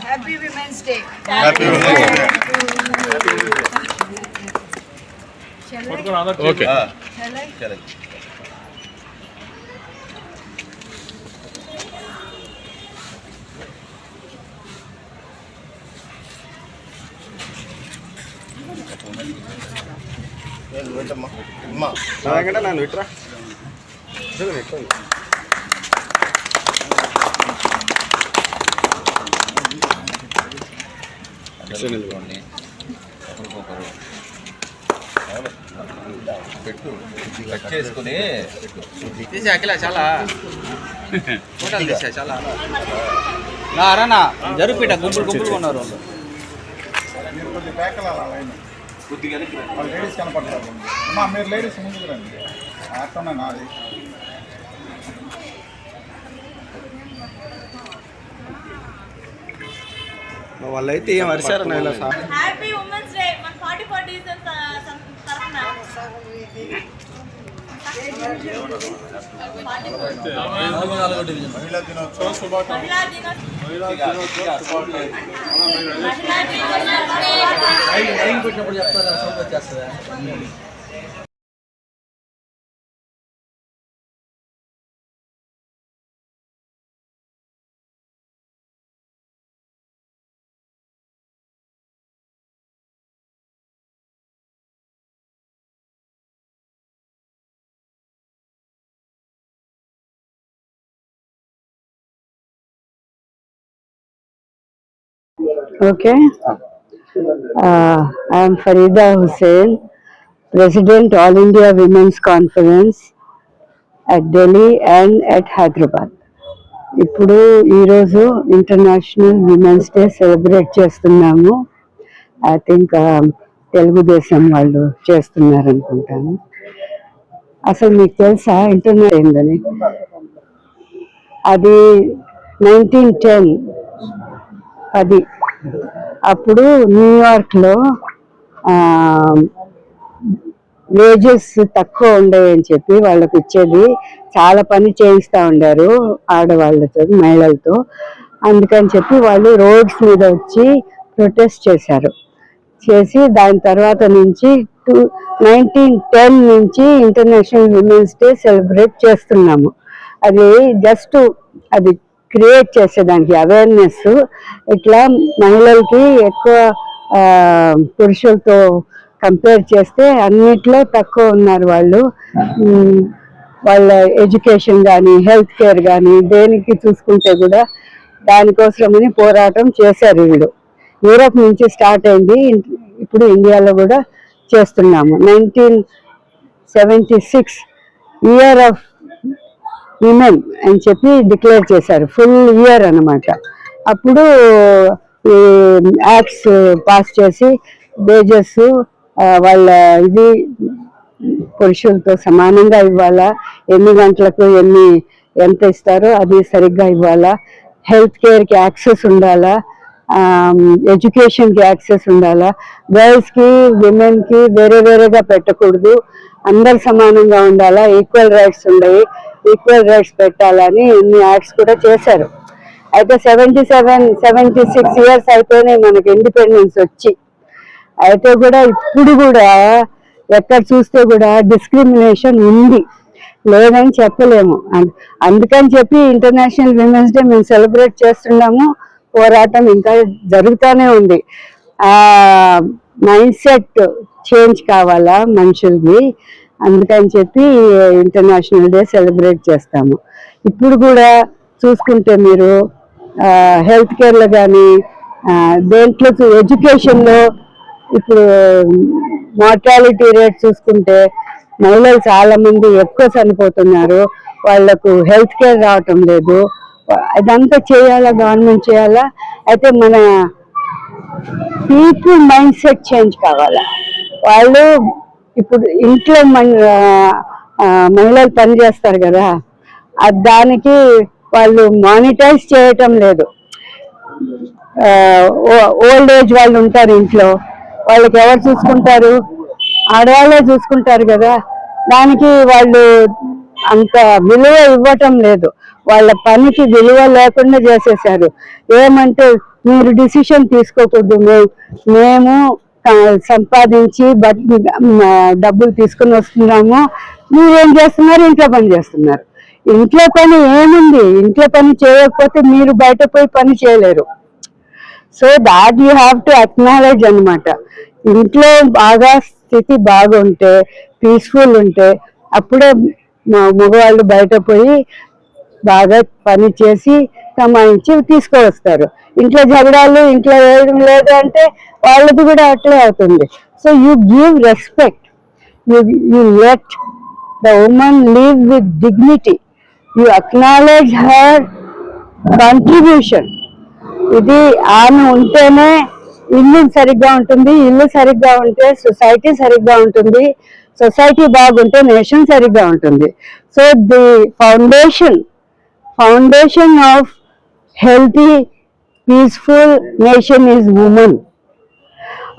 Happy women's day. Okay ನಾನು ಬಿಟ್ರಾ పెట్టు కట్ చేసుకుని తీసా అఖిల చాలా ఫోటోలు తీసా చాలా రానా జరుపుట గుంపులు గుంపులు ఉన్నారు కొద్దిగా లేడీస్ కనపడతారు. మీరు లేడీస్ ముందుకు రండి. అట్లా నాది వాళ్ళైతే ఏం అరిశారన్న ఇలా సార్. Happy women's day. మన 44 డీసెంట్ తరపున మహిళా దినోత్సవం Okay. I am Farida Hussain, President All India Women's Conference at Delhi and at Hyderabad. ఇప్పుడు ఈరోజు ఇంటర్నేషనల్ విమెన్స్ డే సెలబ్రేట్ చేస్తున్నాము. ఐ థింక్ తెలుగుదేశం వాళ్ళు చేస్తున్నారు అనుకుంటాను. అసలు మీకు తెలుసా ఇంటర్నెట్ ఏందని? అది 1910 అప్పుడు న్యూయార్క్లో వేజెస్ తక్కువ ఉండేవని చెప్పి వాళ్ళకి ఇచ్చేది చాలా పని చేయిస్తూ ఉండారు ఆడవాళ్ళతో మహిళలతో. అందుకని చెప్పి వాళ్ళు రోడ్స్ మీద వచ్చి ప్రొటెస్ట్ చేసి దాని తర్వాత నుంచి 1910 నుంచి ఇంటర్నేషనల్ విమెన్స్ డే సెలబ్రేట్ చేస్తున్నాము. అది జస్ట్ అది క్రియేట్ చేసేదానికి అవేర్నెస్. ఇట్లా మహిళలకి ఎక్కువ పురుషులతో కంపేర్ చేస్తే అన్నిట్లో తక్కువ ఉన్నారు వాళ్ళు. వాళ్ళ ఎడ్యుకేషన్ కానీ హెల్త్ కేర్ కానీ దేనికి చూసుకుంటే కూడా దానికోసమని పోరాటం చేశారు వీళ్ళు. యూరోప్ నుంచి స్టార్ట్ అయింది, ఇప్పుడు ఇండియాలో కూడా చేస్తున్నాము. 1976 ఇయర్ ఆఫ్ విమెన్ అని చెప్పి డిక్లేర్ చేశారు, ఫుల్ ఇయర్ అన్నమాట. అప్పుడు ఈ యాక్ట్స్ పాస్ చేసి వేజెస్ వాళ్ళ ఇది పురుషులతో సమానంగా ఇవ్వాలా, ఎన్ని గంటలకు ఎంత ఇస్తారో అది సరిగ్గా ఇవ్వాలా, హెల్త్ కేర్కి యాక్సెస్ ఉండాలా, ఎడ్యుకేషన్కి యాక్సెస్ ఉండాలా, గర్ల్స్కి విమెన్కి వేరేగా పెట్టకూడదు, అందరు సమానంగా ఉండాలా, ఈక్వల్ రైట్స్ ఉన్నాయి, ఈక్వల్ రైట్స్ పెట్టాలని ఇన్ని యాక్ట్స్ కూడా చేశారు. అయితే 76 ఇయర్స్ అయిపోయినాయి మనకి ఇండిపెండెన్స్ వచ్చి. అయితే కూడా ఇప్పుడు కూడా ఎక్కడ చూస్తే కూడా డిస్క్రిమినేషన్ ఉంది, లేదని చెప్పలేము. అందుకని చెప్పి ఇంటర్నేషనల్ విమెన్స్ డే మేము సెలబ్రేట్ చేస్తున్నాము. పోరాటం ఇంకా జరుగుతూనే ఉంది. మైండ్ సెట్ చేంజ్ కావాలా మనుషులకి, అందుకని చెప్పి ఇంటర్నేషనల్ డే సెలబ్రేట్ చేస్తాము. ఇప్పుడు కూడా చూసుకుంటే మీరు హెల్త్ కేర్లో కానీ దేంట్లో ఎడ్యుకేషన్లో ఇప్పుడు మార్టాలిటీ రేట్ చూసుకుంటే మహిళలు చాలా మంది ఎక్కువ చనిపోతున్నారు, వాళ్లకు హెల్త్ కేర్ రావటం లేదు. అదంతా చేయాలా, గవర్నమెంట్ చేయాలా. అయితే మన పీపుల్ మైండ్ సెట్ చేంజ్ కావాలా. వాళ్ళు ఇప్పుడు ఇంట్లో మహిళలు పని చేస్తారు కదా, దానికి వాళ్ళు మానిటైజ్ చేయటం లేదు. ఓల్డ్ ఏజ్ వాళ్ళు ఉంటారు ఇంట్లో, వాళ్ళకి ఎవరు చూసుకుంటారు? ఆడవాళ్ళే చూసుకుంటారు కదా. దానికి వాళ్ళు అంత విలువ ఇవ్వటం లేదు. వాళ్ళ పనికి విలువ లేకుండా చేసేసారు. ఏమంటే మీరు డిసిషన్ తీసుకోకూడదు, మేము సంపాదించి డబ్బులు తీసుకుని వస్తున్నాము, మీరేం చేస్తున్నారు, ఇంట్లో పని చేస్తున్నారు. ఇంట్లో పని ఏముంది, ఇంట్లో పని చేయకపోతే మీరు బయట పోయి పని చేయలేరు. So that you have to acknowledge అనమాట. ఇంట్లో బాగా స్థితి బాగుంటే, పీస్ఫుల్ ఉంటే అప్పుడే మగవాళ్ళు బయట పోయి బాగా పని చేసి కమాయించి తీసుకువస్తారు. ఇంట్లో జగడాలు, ఇంట్లో వేయడం లేదు అంటే వాళ్ళది కూడా అట్లే అవుతుంది. So you give respect, you let the women live with dignity, you acknowledge her contribution. ఇది ఆమె ఉంటేనే ఇల్లు సరిగ్గా ఉంటుంది, ఇల్లు సరిగ్గా ఉంటే సొసైటీ సరిగ్గా ఉంటుంది, సొసైటీ బాగుంటే నేషన్ సరిగ్గా ఉంటుంది. So the foundation of healthy peaceful nation is women.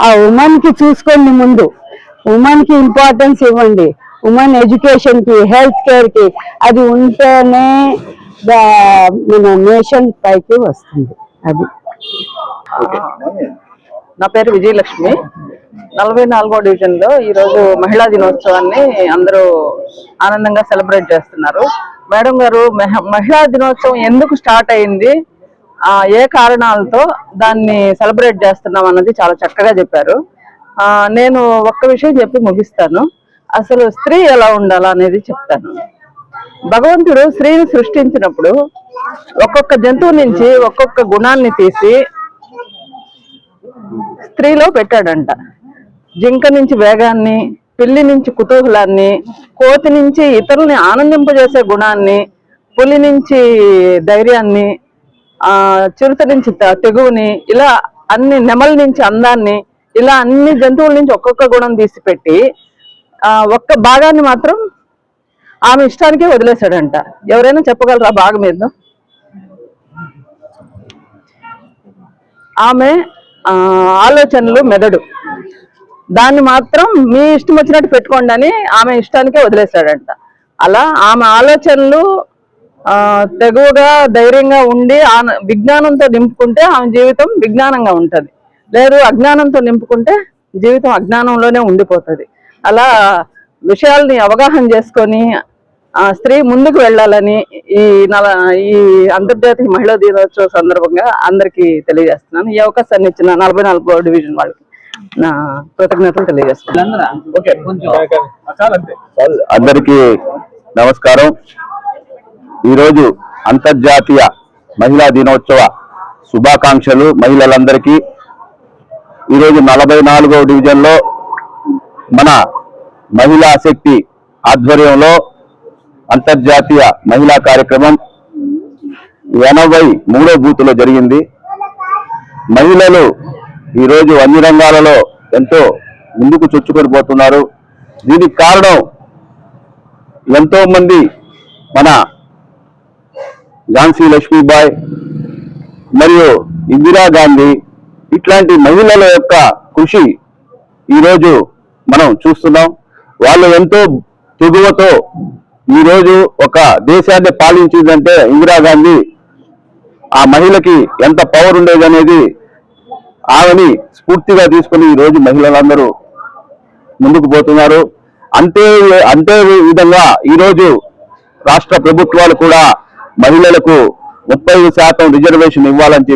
ఆ ఉమెన్ కి చూసుకోండి, ముందు ఉమెన్ కి ఇంపార్టెన్స్ ఇవ్వండి, ఉమెన్ ఎడ్యుకేషన్ కి, హెల్త్ కేర్ కి. అది ఉంటేనే మన నేషన్ పైకి వస్తుంది. అది నా పేరు విజయలక్ష్మి. 44వ డివిజన్లో ఈరోజు మహిళా దినోత్సవాన్ని అందరూ ఆనందంగా సెలబ్రేట్ చేస్తున్నారు. మేడం గారు మహిళా దినోత్సవం ఎందుకు స్టార్ట్ అయింది, ఏ కారణాలతో దాన్ని సెలబ్రేట్ చేస్తున్నాం అన్నది చాలా చక్కగా చెప్పారు. నేను ఒక్క విషయం చెప్పి ముగిస్తాను. అసలు స్త్రీ ఎలా ఉండాలా అనేది చెప్తాను. భగవంతుడు స్త్రీని సృష్టించినప్పుడు ఒక్కొక్క జంతువు నుంచి ఒక్కొక్క గుణాన్ని తీసి స్త్రీలో పెట్టాడంట. జింక నుంచి వేగాన్ని, పిల్లి నుంచి కుతూహలాన్ని, కోతి నుంచి ఇతరుల్ని ఆనందింపజేసే గుణాన్ని, పులి నుంచి ధైర్యాన్ని, చిరుత నుంచి తెగువని, ఇలా అన్ని, నెమల నుంచి అందాన్ని, ఇలా అన్ని జంతువుల నుంచి ఒక్కొక్క గుణం తీసిపెట్టి ఒక్క భాగాన్ని మాత్రం ఆమె ఇష్టానికే వదిలేశాడంట. ఎవరైనా చెప్పగలరా భాగం ఏదో? ఆమె ఆలోచనలు, మెదడు, దాన్ని మాత్రం మీ ఇష్టం వచ్చినట్టు పెట్టుకోండి అని ఆమె ఇష్టానికే వదిలేశాడంట. అలా ఆమె ఆలోచనలు తెగువగా, ధైర్యంగా ఉండి విజ్ఞానంతో నింపుకుంటే ఆమె జీవితం విజ్ఞానంగా ఉంటుంది. లేదు అజ్ఞానంతో నింపుకుంటే జీవితం అజ్ఞానంలోనే ఉండిపోతుంది. అలా విషయాల్ని అవగాహన చేసుకొని స్త్రీ ముందుకు వెళ్ళాలని ఈ అంతర్జాతీయ మహిళా దినోత్సవ సందర్భంగా అందరికీ తెలియజేస్తున్నాను. ఈ అవకాశాన్ని ఇచ్చిన 44వ డివిజన్ వాళ్ళకి నా కృతజ్ఞతలు తెలియజేస్తున్నాను. అందరికీ నమస్కారం. ఈరోజు అంతర్జాతీయ మహిళా దినోత్సవ శుభాకాంక్షలు మహిళలందరికీ. ఈరోజు 44వ డివిజన్లో మన మహిళా శక్తి ఆధ్వర్యంలో అంతర్జాతీయ మహిళా కార్యక్రమం 83వ బూత్లో జరిగింది. మహిళలు ఈరోజు అన్ని రంగాలలో ఎంతో ముందుకు చొచ్చుకొని పోతున్నారు. దీనికి కారణం ఎంతో మంది మన ఝాన్సీ లక్ష్మీబాయి మరియు ఇందిరాగాంధీ ఇట్లాంటి మహిళల యొక్క కృషి ఈరోజు మనం చూస్తున్నాం. వాళ్ళు ఎంతో తెగువతో ఈరోజు ఒక దేశాన్ని పాలించిందంటే ఇందిరాగాంధీ ఆ మహిళకి ఎంత పవర్ ఉండేది అనేది ఆమెని స్ఫూర్తిగా తీసుకుని ఈరోజు మహిళలందరూ ముందుకు పోతున్నారు. అంతే విధంగా ఈరోజు రాష్ట్ర ప్రభుత్వాలు కూడా మహిళలకు 35% రిజర్వేషన్ ఇవ్వాలని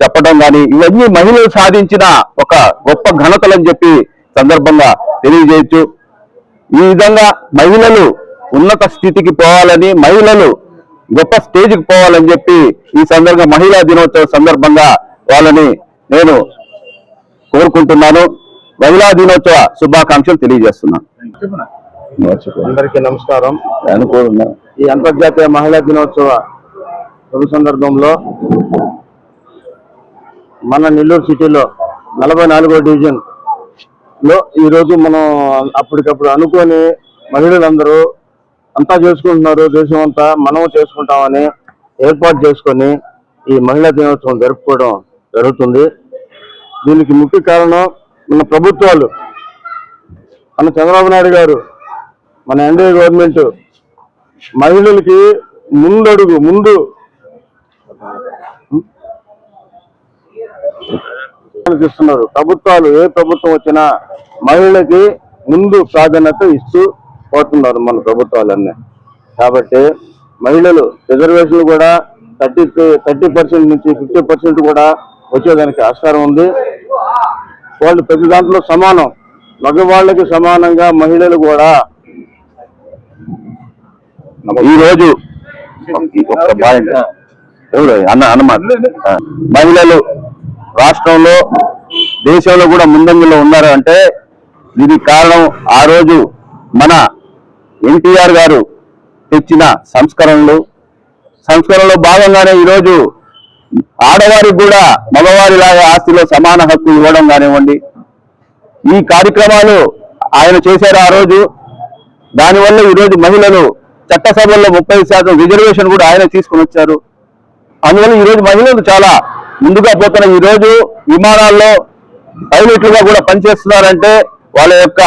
చెప్పడం కానీ, ఇవన్నీ మహిళలు సాధించిన ఒక గొప్ప ఘనతలని చెప్పి సందర్భంగా తెలియజేయచ్చు. ఈ విధంగా మహిళలు ఉన్నత స్థితికి పోవాలని, మహిళలు గొప్ప స్టేజ్కి పోవాలని చెప్పి ఈ సందర్భంగా మహిళా దినోత్సవ సందర్భంగా వాళ్ళని నేను కోరుకుంటున్నాను. మహిళా దినోత్సవ శుభాకాంక్షలు తెలియజేస్తున్నాను. అందరికీ నమస్కారం. ఈ అంతర్జాతీయ మహిళా దినోత్సవ శుభ సందర్భంలో మన నెల్లూరు సిటీలో 44వ డివిజన్ లో ఈరోజు మనం అప్పటికప్పుడు అనుకొని మహిళలందరూ అంతా చేసుకుంటున్నారు, దేశం అంతా మనము చేసుకుంటామని ఏర్పాటు చేసుకొని ఈ మహిళా దినోత్సవం జరుపుకోవడం జరుగుతుంది. దీనికి ముఖ్య కారణం మన ప్రభుత్వాలు, మన చంద్రబాబు నాయుడు గారు, మన ఎన్డీఏ గవర్నమెంట్ మహిళలకి ముందు ఇస్తున్నారు. ప్రభుత్వాలు ఏ ప్రభుత్వం వచ్చినా మహిళలకి ముందు ప్రాధాన్యత ఇస్తూ పోతున్నారు మన ప్రభుత్వాలన్నీ. కాబట్టి మహిళలు రిజర్వేషన్లు కూడా 30% నుంచి 50% కూడా వచ్చేదానికి ఆస్కారం ఉంది. వాళ్ళు ప్రతి దాంట్లో సమానం, మగవాళ్ళకి సమానంగా మహిళలు కూడా ఈరోజు మహిళలు రాష్ట్రంలో దేశంలో కూడా ముందంజలో ఉన్నారు అంటే దీనికి కారణం ఆ రోజు మన ఎన్టీఆర్ గారు తెచ్చిన సంస్కరణలో భాగంగానే ఈరోజు ఆడవారికి కూడా మగవారిలాగా ఆస్తిలో సమాన హక్కు ఇవ్వడం కానివ్వండి, ఈ కార్యక్రమాలు ఆయన చేశారు ఆ రోజు. దానివల్ల ఈరోజు మహిళలు చట్టసభల్లో 30% రిజర్వేషన్ కూడా ఆయన తీసుకుని వచ్చారు. అందువల్ల ఈరోజు మహిళలు చాలా ముందుగా పోతున్న ఈరోజు విమానాల్లో పైలట్లుగా కూడా పనిచేస్తున్నారంటే వాళ్ళ యొక్క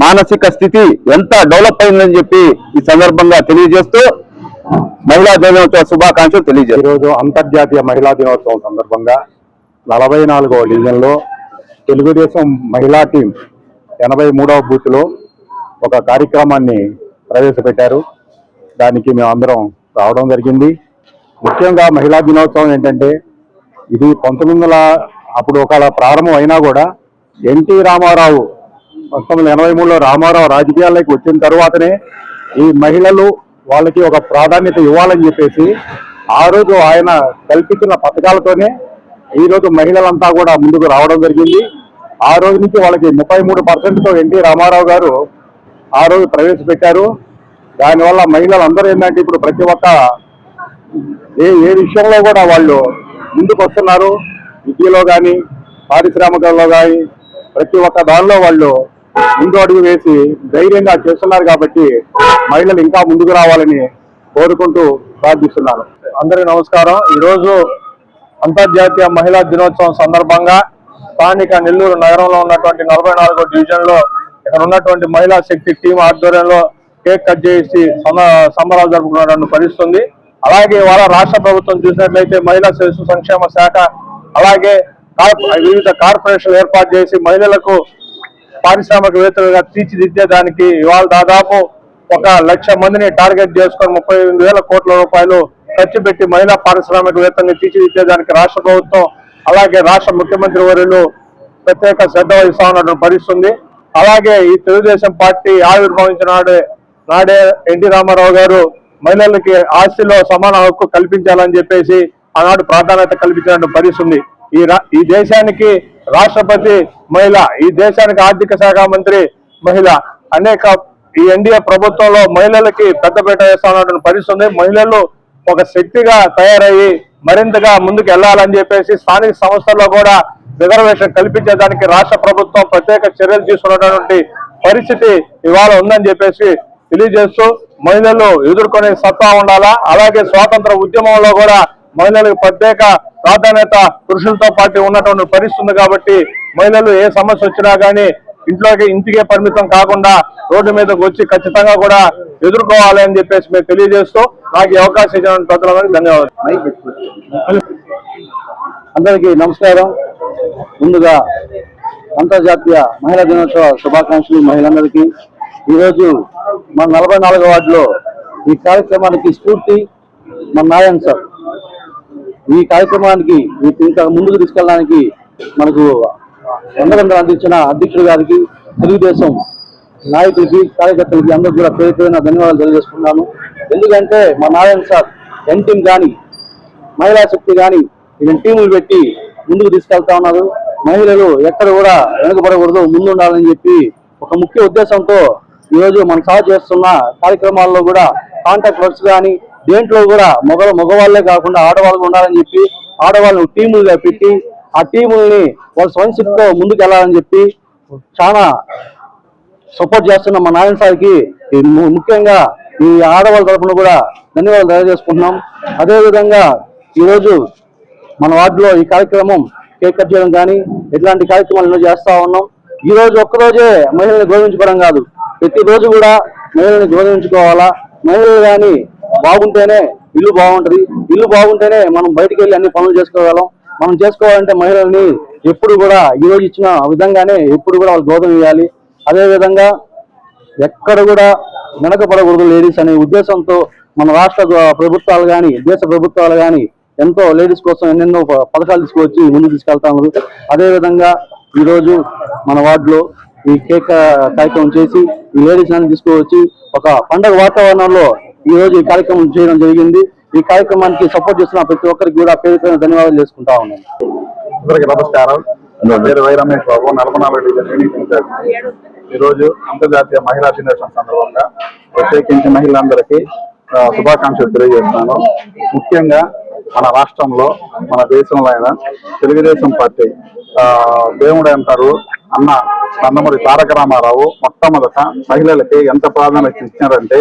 మానసిక స్థితి ఎంత డెవలప్ అయిందని చెప్పి ఈ సందర్భంగా తెలియజేస్తూ మహిళా దినోత్సవ శుభాకాంక్షలు తెలియజేస్తారు. ఈరోజు అంతర్జాతీయ మహిళా దినోత్సవం సందర్భంగా 44వ డివిజన్లో తెలుగుదేశం మహిళా టీం 83వ బూత్లో ఒక కార్యక్రమాన్ని ప్రవేశపెట్టారు. దానికి మేమందరం రావడం జరిగింది. ముఖ్యంగా మహిళా దినోత్సవం ఏంటంటే ఇది 1900 అప్పుడు ఒకవేళ ప్రారంభం అయినా కూడా ఎన్టీ రామారావు 1983లో రామారావు రాజకీయాల్లోకి వచ్చిన తర్వాతనే ఈ మహిళలు వాళ్ళకి ఒక ప్రాధాన్యత ఇవ్వాలని చెప్పేసి ఆ రోజు ఆయన కల్పించిన పథకాలతోనే ఈరోజు మహిళలంతా కూడా ముందుకు రావడం జరిగింది. ఆ రోజు నుంచి వాళ్ళకి 33%తో ఎన్టీ రామారావు గారు ఆ రోజు ప్రవేశపెట్టారు. దానివల్ల మహిళలందరూ ఏంటంటే ఇప్పుడు ప్రతి ఒక్క ఏ విషయంలో కూడా వాళ్ళు ముందుకు వస్తున్నారు. విద్యలో కానీ పారిశ్రామికల్లో కానీ ప్రతి ఒక్క దానిలో వాళ్ళు ముందు అడుగు వేసి ధైర్యంగా చేస్తున్నారు. కాబట్టి మహిళలు ఇంకా ముందుకు రావాలని కోరుకుంటూ ప్రార్థిస్తున్నాను. అందరికీ నమస్కారం. ఈరోజు అంతర్జాతీయ మహిళా దినోత్సవం సందర్భంగా స్థానిక నెల్లూరు నగరంలో ఉన్నటువంటి 44వ డివిజన్లో ఇక్కడ ఉన్నటువంటి మహిళా శక్తి టీం ఆధ్వర్యంలో కేక్ కట్ చేసి సంబరాలు జరుపుకున్నటువంటి పరిస్థితుంది. అలాగే వాళ్ళ రాష్ట్ర ప్రభుత్వం చూసినట్లయితే మహిళా శిశు సంక్షేమ శాఖ అలాగే వివిధ కార్పొరేషన్లు ఏర్పాటు చేసి మహిళలకు పారిశ్రామికవేత్తలుగా తీర్చిదిద్దేదానికి ఇవాళ దాదాపు 1,00,000 మందిని టార్గెట్ చేసుకొని 38,000 కోట్ల రూపాయలు ఖర్చు పెట్టి మహిళా పారిశ్రామికవేత్తల్ని తీర్చిదిద్దేదానికి రాష్ట్ర ప్రభుత్వం అలాగే రాష్ట్ర ముఖ్యమంత్రి వర్యులు ప్రత్యేక శ్రద్ధ వహిస్తా ఉన్నటువంటి పరిస్థితుంది. అలాగే ఈ తెలుగుదేశం పార్టీ ఆవిర్భవించిన నాడే ఎన్టీ రామారావు గారు మహిళలకి ఆస్తిలో సమాన హక్కు కల్పించాలని చెప్పేసి ఆనాడు ప్రాధాన్యత కల్పించిన పరిస్థితుంది. ఈ దేశానికి రాష్ట్రపతి మహిళ, ఈ దేశానికి ఆర్థిక శాఖ మంత్రి మహిళ, అనేక ఈ ఎన్డీఏ ప్రభుత్వంలో మహిళలకి పెద్దపీట వేస్తా ఉన్నటువంటి పరిస్థితుంది. మహిళలు ఒక శక్తిగా తయారయ్యి మరింతగా ముందుకు వెళ్లాలని చెప్పేసి స్థానిక సంస్థల్లో కూడా రిజర్వేషన్ కల్పించేదానికి రాష్ట్ర ప్రభుత్వం ప్రత్యేక చర్యలు తీసుకున్నటువంటి పరిస్థితి ఇవాళ ఉందని చెప్పేసి తెలియజేస్తూ మహిళలు ఎదుర్కొనే సత్తా ఉండాలా. అలాగే స్వాతంత్ర ఉద్యమంలో కూడా మహిళలకు ప్రత్యేక ప్రాధాన్యత పురుషులతో పాటు ఉన్నటువంటి పరిస్థితుంది. కాబట్టి మహిళలు ఏ సమస్య వచ్చినా కానీ ఇంటికే పరిమితం కాకుండా రోడ్డు మీదకి వచ్చి ఖచ్చితంగా కూడా ఎదుర్కోవాలి అని చెప్పేసి మేము తెలియజేస్తూ నాకు ఈ అవకాశం ఇచ్చిన ప్రజలందరికీ ధన్యవాదాలు. అందరికీ నమస్కారం. ముందుగా అంతర్జాతీయ మహిళా దినోత్సవ శుభాకాంక్షలు మహిళలందరికీ. ఈరోజు మన 44వ వార్డులో ఈ కార్యక్రమానికి స్ఫూర్తి మన నారాయణ సార్. ఈ కార్యక్రమానికి ఇంకా ముందుకు తీసుకెళ్ళడానికి మనకు అందరందరూ అందించిన అధ్యక్షుడు గారికి, తెలుగుదేశం నాయకులకి, కార్యకర్తలకి అందరూ కూడా పేరు పేరున ధన్యవాదాలు తెలియజేస్తున్నాను. ఎందుకంటే మా నారాయణ సార్ ఎన్ టీం కానీ మహిళా శక్తి కానీ ఈయన టీములు పెట్టి ముందుకు తీసుకెళ్తా ఉన్నారు. మహిళలు ఎక్కడ కూడా వెనుకబడకూడదు, ముందు ఉండాలని చెప్పి ఒక ముఖ్య ఉద్దేశంతో ఈరోజు మనం సాగు చేస్తున్న కార్యక్రమాల్లో కూడా కాంటాక్ట్ వర్క్స్ కానీ దేంట్లో కూడా మగవాళ్ళే కాకుండా ఆడవాళ్ళు ఉండాలని చెప్పి ఆడవాళ్ళను టీములుగా పెట్టి ఆ టీముల్ని వాళ్ళ స్వయంశక్తితో ముందుకు వెళ్ళాలని చెప్పి చాలా సపోర్ట్ చేస్తున్న మా నారాయణ సార్కి ముఖ్యంగా ఈ ఆడవాళ్ళ తరఫున కూడా ధన్యవాదాలు తెలియజేసుకుంటున్నాం. అదేవిధంగా ఈరోజు మన వార్డులో ఈ కార్యక్రమం కేక్ కట్ చేయడం కానీ ఇట్లాంటి కార్యక్రమాలు ఎన్నో చేస్తా ఉన్నాం. ఈ రోజు ఒక్కరోజే మహిళల్ని గౌరవించుకోవడం కాదు, ప్రతిరోజు కూడా మహిళల్ని గౌరవించుకోవాలా. మహిళలు కానీ బాగుంటేనే ఇల్లు బాగుంటది, ఇల్లు బాగుంటేనే మనం బయటికి వెళ్ళి అన్ని పనులు చేసుకోగలం. మనం చేసుకోవాలంటే మహిళల్ని ఎప్పుడు కూడా ఈ రోజు ఇచ్చిన విధంగానే ఎప్పుడు కూడా వాళ్ళు గౌరవం ఇవ్వాలి. అదేవిధంగా ఎక్కడ కూడా వెనకపడకూడదు లేడీస్ అనే ఉద్దేశంతో మన రాష్ట్ర ప్రభుత్వాలు కానీ దేశ ప్రభుత్వాలు కానీ ఎంతో లేడీస్ కోసం ఎన్నెన్నో పథకాలు తీసుకువచ్చి ముందుకు తీసుకెళ్తా ఉన్నారు. అదేవిధంగా ఈరోజు మన వార్డులో ఈ కేక్ కార్యక్రమం చేసి ఈ లేడీస్ అన్ని తీసుకువచ్చి ఒక పండగ వాతావరణంలో ఈ రోజు ఈ కార్యక్రమం చేయడం జరిగింది. ఈ కార్యక్రమానికి సపోర్ట్ చేస్తున్న ప్రతి ఒక్కరికి కూడా పేరు ధన్యవాదాలు చేసుకుంటా ఉన్నాను. అందరికీ నమస్కారం. నా పేరు Y Ramesh Babu, 44 division unit incharge. ఈరోజు అంతర్జాతీయ మహిళా దినోత్సవం సందర్భంగా ప్రత్యేకించి మహిళలందరికీ శుభాకాంక్షలు తెలియజేస్తున్నాను. ముఖ్యంగా మన రాష్ట్రంలో మన దేశంలో అయినా తెలుగుదేశం పార్టీ దేవుడు అంటారు అన్న నందమూరి తారక రామారావు మొట్టమొదట మహిళలకి ఎంత ప్రాధాన్యత ఇచ్చినారంటే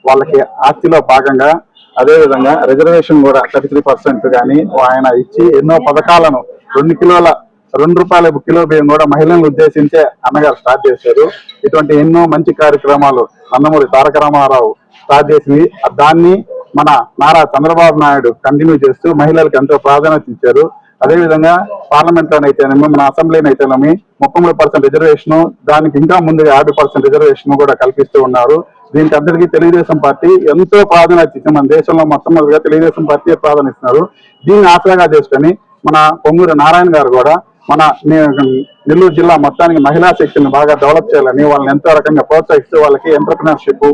వాళ్ళకి ఆస్తిలో భాగంగా అదేవిధంగా రిజర్వేషన్ కూడా 33% కానీ ఆయన ఇచ్చి ఎన్నో పథకాలను ₹2 కిలో బియ్యం కూడా మహిళలను ఉద్దేశించే అన్నగారు స్టార్ట్ చేశారు. ఇటువంటి ఎన్నో మంచి కార్యక్రమాలు నందమూరి తారక రామారావు స్టార్ట్ చేసి దాన్ని మన నారా చంద్రబాబు నాయుడు కంటిన్యూ చేస్తూ మహిళలకు ఎంతో ప్రాధాన్యత ఇచ్చారు. అదేవిధంగా పార్లమెంట్ లోనైతేనేమి మన అసెంబ్లీనైతేనేమి 33% రిజర్వేషన్, దానికి ఇంకా ముందుగా 50% రిజర్వేషన్ కూడా కల్పిస్తూ ఉన్నారు. దీనికి అందరికీ తెలుగుదేశం పార్టీ ఎంతో ప్రాధాన్యత ఇచ్చింది. మన దేశంలో మొట్టమొదటిగా తెలుగుదేశం పార్టీ ప్రాధాన్యత ఇస్తున్నారు. దీన్ని ఆసరాగా చేసుకొని మన పొంగూరు నారాయణ గారు కూడా మన నెల్లూరు జిల్లా మొత్తానికి మహిళా శక్తిని బాగా డెవలప్ చేయాలని వాళ్ళని ఎంతో రకంగా ప్రోత్సహిస్తూ వాళ్ళకి ఎంటర్ప్రినర్షిప్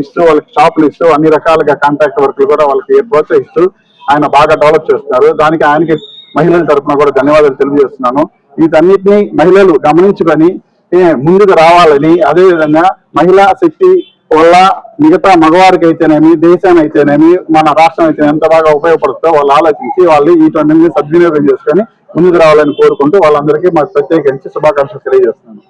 ఇస్తూ వాళ్ళకి షాపులు ఇస్తూ అన్ని రకాలుగా కాంట్రాక్ట్ వర్క్లు కూడా వాళ్ళకి ప్రోత్సహిస్తూ ఆయన బాగా డెవలప్ చేస్తున్నారు. దానికి ఆయనకి మహిళల తరఫున కూడా ధన్యవాదాలు తెలియజేస్తున్నాను. వీటన్నిటిని మహిళలు గమనించుకొని ముందుకు రావాలని, అదేవిధంగా మహిళా శక్తి వల్ల మిగతా మగవారికి అయితేనేమి దేశాన్ని అయితేనేమి మన రాష్ట్రం అయితే ఎంత బాగా ఉపయోగపడుతుందో వాళ్ళు ఆలోచించి వాళ్ళు వీటన్నింటినీ సద్వినియోగం చేసుకొని ముందుకు రావాలని కోరుకుంటూ వాళ్ళందరికీ మాకు ప్రత్యేకించి శుభాకాంక్షలు తెలియజేస్తున్నాను.